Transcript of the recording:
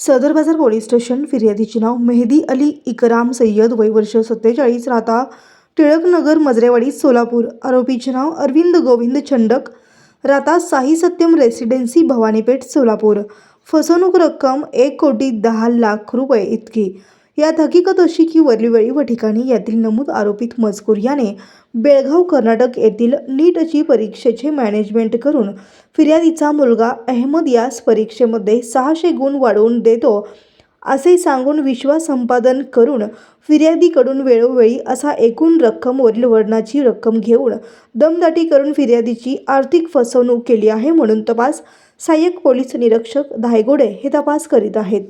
सदर बाजार police station फिर्यादीचे नाव मेहदी अली इकराम सय्यद, वय वर्ष 47, राहता टिळकनगर, मजरेवाडी, सोलापूर. आरोपीचे नाव अरविंद गोविंद चंडक, राहता साई सत्यम रेसिडेन्सी, भवानीपेठ, सोलापूर. फसवणूक रक्कम 1,10,00,000 रुपये इतकी. यात हकीकत अशी की वरली वेळी व ठिकाणी यातील नमूद आरोपित मजकूर याने बेळगाव कर्नाटक येथील नीटची परीक्षेचे मॅनेजमेंट करून फिर्यादीचा मुलगा अहमद यास परीक्षेमध्ये 600 गुण वाढवून देतो असे सांगून विश्वास संपादन करून फिर्यादीकडून वेळोवेळी असा एकूण रक्कम वरील वरणाची रक्कम घेऊन दमदाटी करून फिर्यादीची आर्थिक फसवणूक केली आहे, म्हणून तपास सहाय्यक पोलीस निरीक्षक धायगोडे हे तपास करीत आहेत.